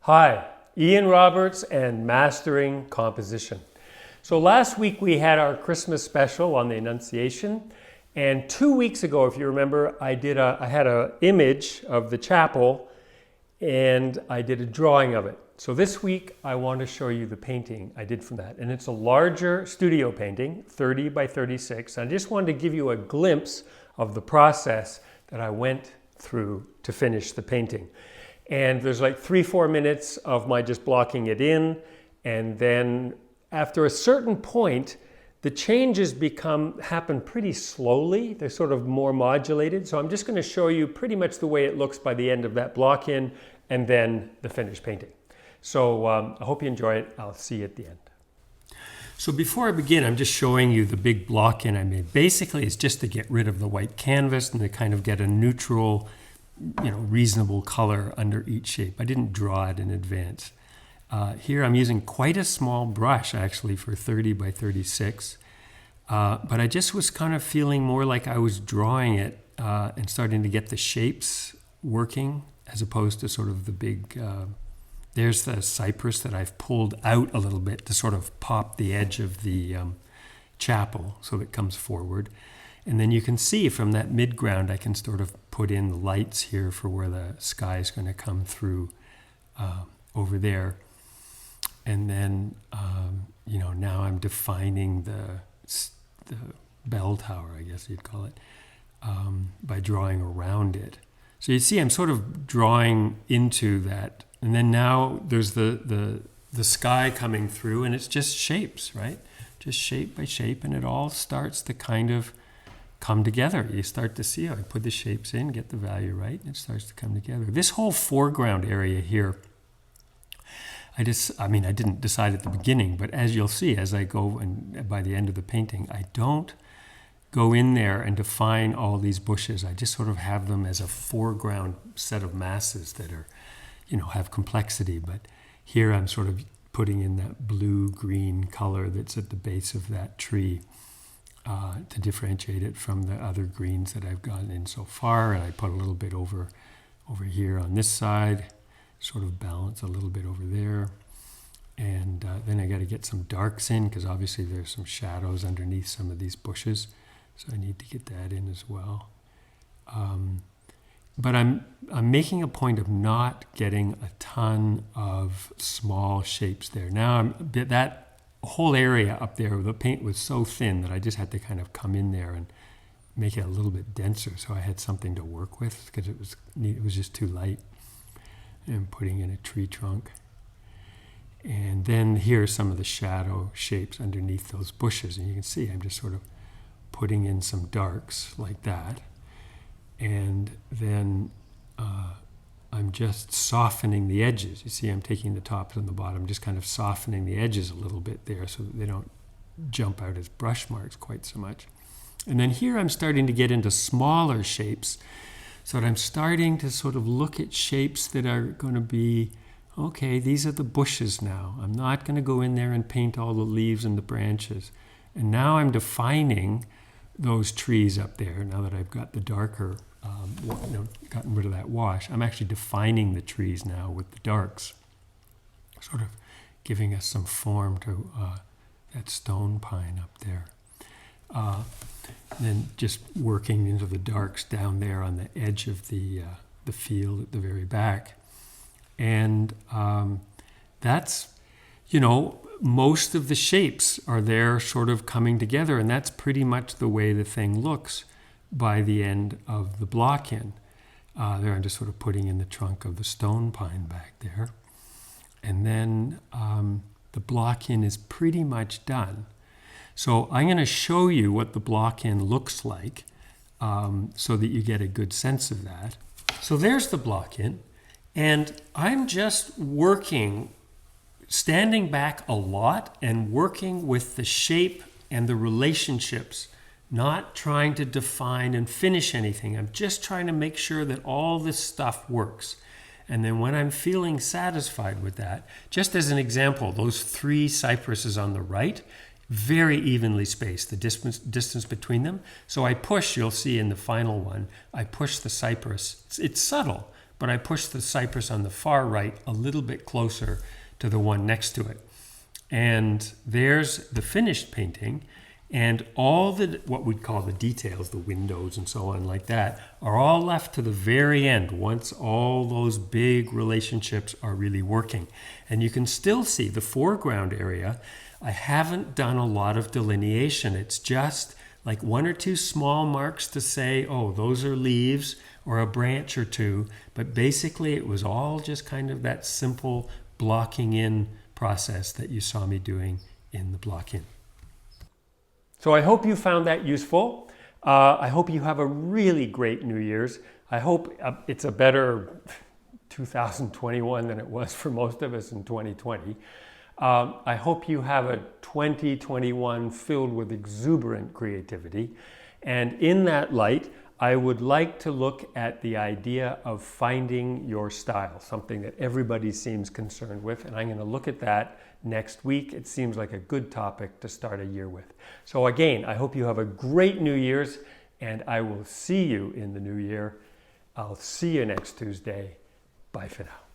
Hi, Ian Roberts and Mastering Composition. So last week we had our Christmas special on the Annunciation, and 2 weeks ago, if you remember, I had an image of the chapel and I did a drawing of it. So this week I want to show you the painting I did from that, and it's a larger studio painting, 30 by 36. And I just wanted to give you a glimpse of the process that I went through to finish the painting. And there's like 3-4 minutes of my just blocking it in, and then after a certain point, the changes happen pretty slowly. They're sort of more modulated. So I'm just going to show you pretty much the way it looks by the end of that block in, and then the finished painting. So I hope you enjoy it. I'll see you at the end. So before I begin, I'm just showing you the big block in I made. Basically, it's just to get rid of the white canvas and to kind of get a neutral, reasonable color under each shape. I didn't draw it in advance. Here I'm using quite a small brush actually for 30 by 36. But I just was kind of feeling more like I was drawing it and starting to get the shapes working as opposed to sort of the big, there's the cypress that I've pulled out a little bit to sort of pop the edge of the chapel so it comes forward. And then you can see from that midground, I can sort of put in the lights here for where the sky is going to come through over there. And then, now I'm defining the bell tower, I guess you'd call it, by drawing around it. So you see I'm sort of drawing into that. And then now there's the sky coming through, and it's just shapes, right? Just shape by shape, and it all starts to kind of come together. You start to see, I put the shapes in, get the value right, and it starts to come together. This whole foreground area here, I didn't decide at the beginning, but as you'll see, as I go and by the end of the painting, I don't go in there and define all these bushes. I just sort of have them as a foreground set of masses that are, have complexity. But here I'm sort of putting in that blue-green color that's at the base of that tree. To differentiate it from the other greens that I've gotten in so far. And I put a little bit over here on this side, sort of balance a little bit over there. And then I got to get some darks in because obviously there's some shadows underneath some of these bushes. So I need to get that in as well. But I'm making a point of not getting a ton of small shapes there. Now that whole area up there, the paint was so thin that I just had to kind of come in there and make it a little bit denser so I had something to work with because it was just too light. And putting in a tree trunk. And then here are some of the shadow shapes underneath those bushes. And you can see I'm just sort of putting in some darks like that. And then I'm just softening the edges. You see I'm taking the top and the bottom, just kind of softening the edges a little bit there so that they don't jump out as brush marks quite so much. And then here I'm starting to get into smaller shapes so that I'm starting to sort of look at shapes that are going to be, okay, these are the bushes now. I'm not going to go in there and paint all the leaves and the branches. And now I'm defining those trees up there now that I've got the darker gotten rid of that wash. I'm actually defining the trees now with the darks, sort of giving us some form to that stone pine up there. Then just working into the darks down there on the edge of the field at the very back. And that's, most of the shapes are there sort of coming together, and that's pretty much the way the thing looks by the end of the block in. There I'm just sort of putting in the trunk of the stone pine back there. And then the block in is pretty much done. So I'm going to show you what the block in looks like so that you get a good sense of that. So there's the block in, and I'm just standing back a lot and working with the shape and the relationships, not trying to define and finish anything. I'm just trying to make sure that all this stuff works. And then when I'm feeling satisfied with that, just as an example, those 3 cypresses on the right, very evenly spaced, the distance between them. So I push, you'll see in the final one, I push the cypress. It's subtle, but I pushed the cypress on the far right a little bit closer to the one next to it. And there's the finished painting, and all the, what we'd call the details, the windows and so on like that, are all left to the very end once all those big relationships are really working. And you can still see the foreground area. I haven't done a lot of delineation. It's just like one or two small marks to say, oh, those are leaves or a branch or two. But basically it was all just kind of that simple blocking in process that you saw me doing in the block in. So I hope you found that useful. I hope you have a really great New Year's. I hope it's a better 2021 than it was for most of us in 2020. I hope you have a 2021 filled with exuberant creativity. And in that light, I would like to look at the idea of finding your style, something that everybody seems concerned with. And I'm going to look at that next week. It seems like a good topic to start a year with. So again, I hope you have a great New Year's, and I will see you in the new year. I'll see you next Tuesday. Bye for now.